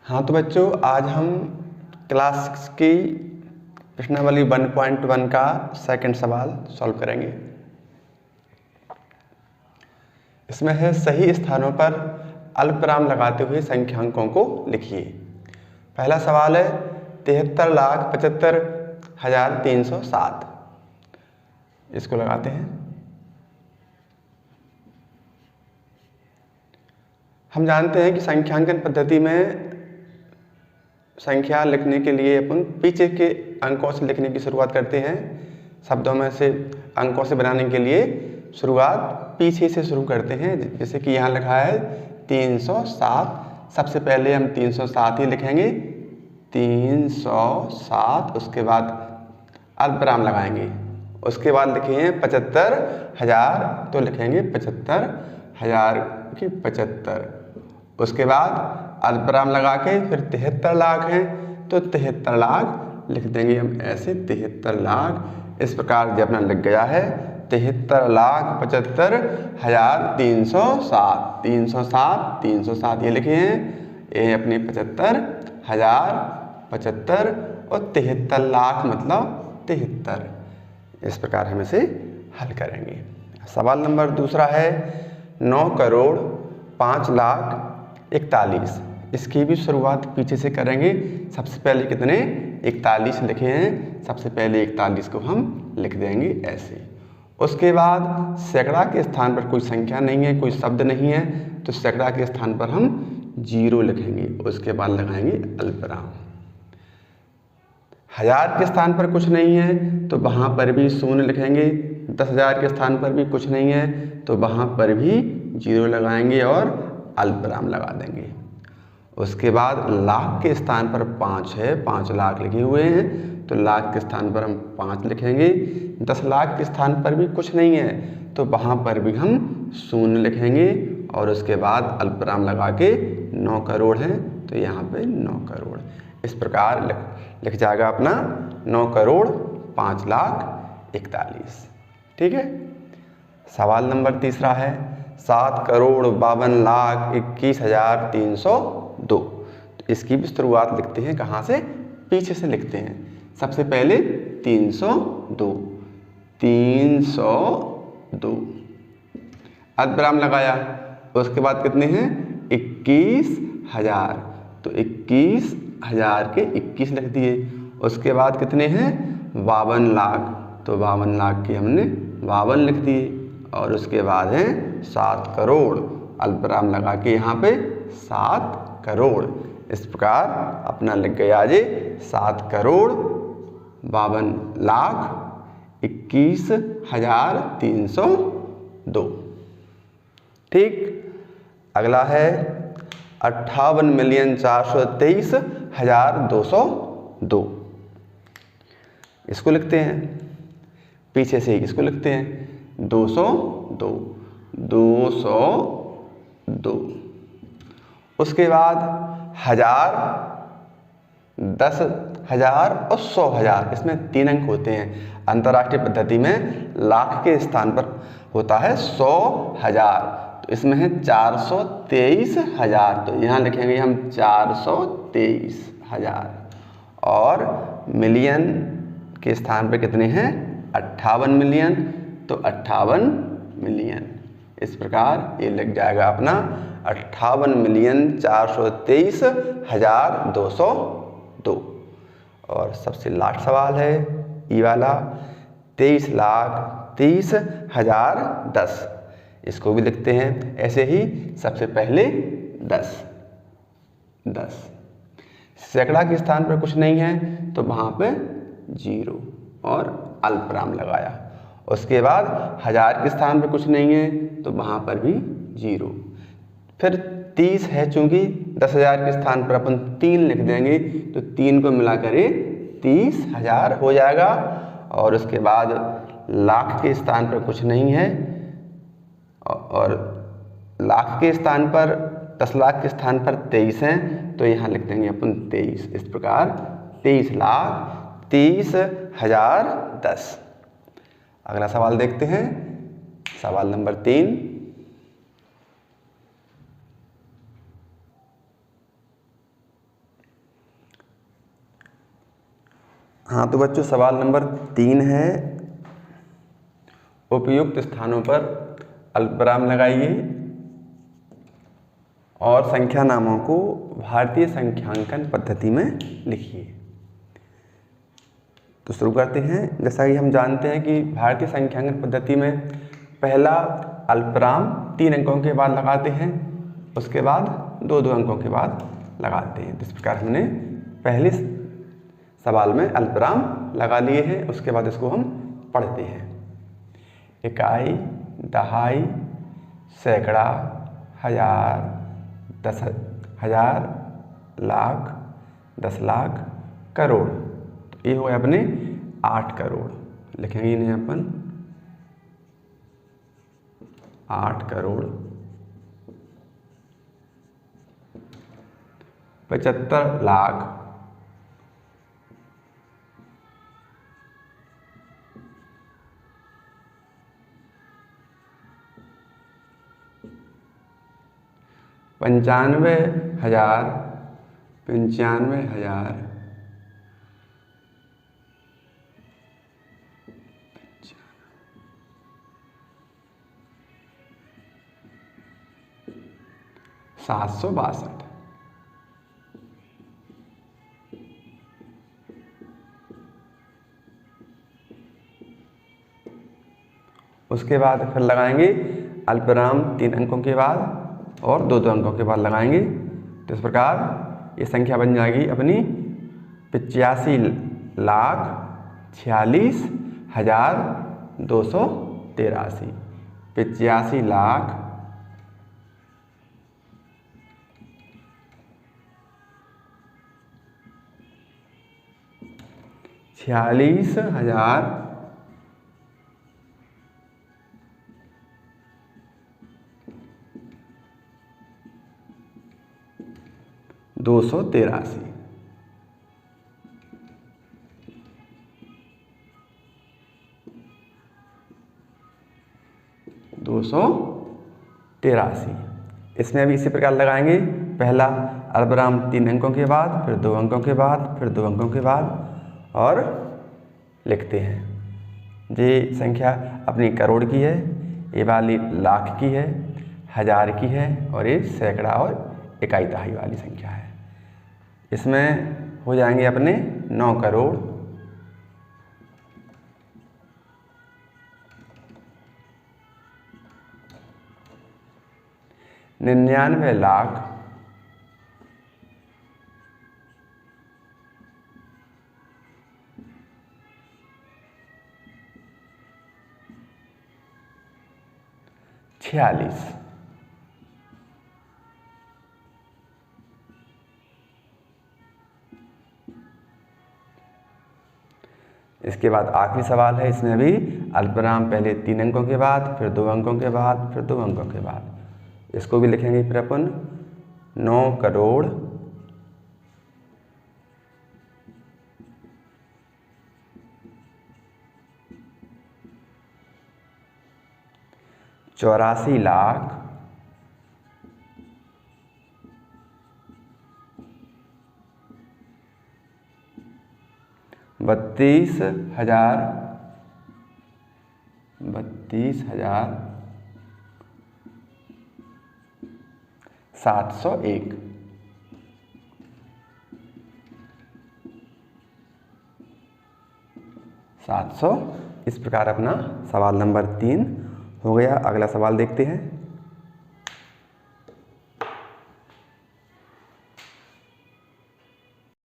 हाँ तो बच्चों, आज हम क्लास 6 की प्रश्नावली 1.1 का सेकंड सवाल सॉल्व करेंगे। इसमें है सही स्थानों पर अल्पविराम लगाते हुए संख्यांकों को लिखिए। पहला सवाल है 73,75,307। इसको लगाते हैं। हम जानते हैं कि संख्यांकन पद्धति में संख्या लिखने के लिए अपन पीछे के अंकों से लिखने की शुरुआत करते हैं। शब्दों में से अंकों से बनाने के लिए शुरुआत पीछे से शुरू करते हैं। जैसे कि यहाँ लिखा है 307। सबसे पहले हम 307 ही लिखेंगे, 307। उसके बाद अल्पविराम लगाएंगे। उसके बाद लिखेंगे 75,000, तो लिखेंगे 75,000 की 75। उसके बाद अल्पविराम लगा के फिर 73 लाख हैं, तो 73 लाख लिख देंगे हम ऐसे, 73 लाख। इस प्रकार जो अपना लग गया है 73,75,307। 307 ये लिखे हैं, ये अपने 75,075 और 73 लाख मतलब 73। इस प्रकार हम इसे हल करेंगे। सवाल नंबर दूसरा है 9,05,41,41। इसकी भी शुरुआत पीछे से करेंगे। सबसे पहले कितने 41 लिखे हैं, सबसे पहले 41 को हम लिख देंगे ऐसे। उसके बाद सैकड़ा के स्थान पर कोई संख्या नहीं है, कोई शब्द नहीं है, तो सैकड़ा के स्थान पर हम 0 लिखेंगे। उसके बाद लगाएंगे अल्पविराम। 1000 के स्थान पर कुछ नहीं है, तो वहाँ पर भी 0 लिखेंगे। 10,000 के स्थान पर भी कुछ नहीं है, तो वहाँ पर भी 0 लगाएंगे और अल्पविराम लगा देंगे। उसके बाद लाख के स्थान पर 5 है, 5 लाख लिखे हुए हैं, तो लाख के स्थान पर हम 5 लिखेंगे। 10 लाख के स्थान पर भी कुछ नहीं है, तो वहाँ पर भी हम 0 लिखेंगे और उसके बाद अल्पविराम लगा के 9 करोड़ है, तो यहाँ पे 9 करोड़। इस प्रकार लिख जाएगा अपना 9,05,41,41। ठीक है। सवाल नंबर तीसरा है 7,52,21,302। तो इसकी भी शुरुआत लिखते हैं कहाँ से, पीछे से लिखते हैं। सबसे पहले 302 अल्पविराम लगाया। उसके बाद कितने हैं 21,000, तो 21,000 के 21 लिख दिए। उसके बाद कितने हैं 52 लाख, तो 52 लाख के हमने 52 लिख दिए। और उसके बाद है 7 करोड़, अल्पविराम लगा के यहाँ पे 7 करोड़। इस प्रकार अपना लिख गया जी 7,52,21,302। ठीक। अगला है 58,423,202। इसको लिखते हैं पीछे से, इसको लिखते हैं 202। उसके बाद 1000, 10,000 और 100,000, इसमें 3 अंक होते हैं। अंतर्राष्ट्रीय पद्धति में लाख के स्थान पर होता है 100,000, तो इसमें है 423,000, तो यहाँ लिखेंगे हम 423,000। और मिलियन के स्थान पर कितने हैं 58 मिलियन, तो 58 मिलियन। इस प्रकार ये लग जाएगा अपना 58,423,202। और सबसे लास्ट सवाल है ये वाला 23,30,010। इसको भी लिखते हैं ऐसे ही। सबसे पहले 10 सैकड़ा के स्थान पर कुछ नहीं है, तो वहाँ पे 0 और अल्पविराम लगाया। उसके बाद 1000 के स्थान पर कुछ नहीं है, तो वहाँ पर भी 0। फिर 30 है, चूंकि 10,000 के स्थान पर अपन 3 लिख देंगे, तो 3 को मिलाकर 30,000 हो जाएगा। और उसके बाद लाख के स्थान पर कुछ नहीं है, और लाख के स्थान पर 10 लाख के स्थान पर 23 हैं, तो यहाँ लिख देंगे अपन 23। इस प्रकार 23,30,010। अगला सवाल देखते हैं, सवाल नंबर 3। हाँ तो बच्चों सवाल नंबर 3 है, उपयुक्त स्थानों पर अल्पविराम लगाइए और संख्या नामों को भारतीय संख्यांकन पद्धति में लिखिए। तो शुरू करते हैं। जैसा कि हम जानते हैं कि भारतीय संख्यांकन पद्धति में पहला अल्पविराम 3 अंकों के बाद लगाते हैं, उसके बाद 2-2 अंकों के बाद लगाते हैं। इस प्रकार हमने पहले सवाल में अल्पविराम लगा लिए हैं, उसके बाद इसको हम पढ़ते हैं। इकाई, दहाई, सैकड़ा, हजार, 10,000, लाख, 10 लाख, करोड़। तो ये हो गए अपने 8 करोड़। लिखेंगे इन्हें अपन 8 करोड़ 75 लाख 95,000 95,000 762। उसके बाद फिर लगाएंगे अल्पविराम 3 अंकों के बाद और 2-2 अंकों के बाद लगाएंगे। तो इस प्रकार ये संख्या बन जाएगी अपनी 85,46,283। 85,00,000 46,000 283। इसमें भी इसी प्रकार लगाएंगे। पहला अल्पविराम 3 अंकों के बाद, फिर 2 अंकों के बाद, फिर 2 अंकों के बाद और लिखते हैं। ये संख्या अपनी करोड़ की है, ये वाली लाख की है, हजार की है और ये सैकड़ा और इकाई दहाई वाली संख्या है। इसमें हो जाएंगे अपने 9 करोड़ 99 लाख 46। इसके बाद आखिरी सवाल है। इसमें भी अल्पविराम पहले 3 अंकों के बाद, फिर 2 अंकों के बाद, फिर 2 अंकों के बाद। इसको भी लिखेंगे फिर अपन 9 करोड़ 84 लाख 32,000 701। इस प्रकार अपना सवाल नंबर 3 हो गया। अगला सवाल देखते हैं।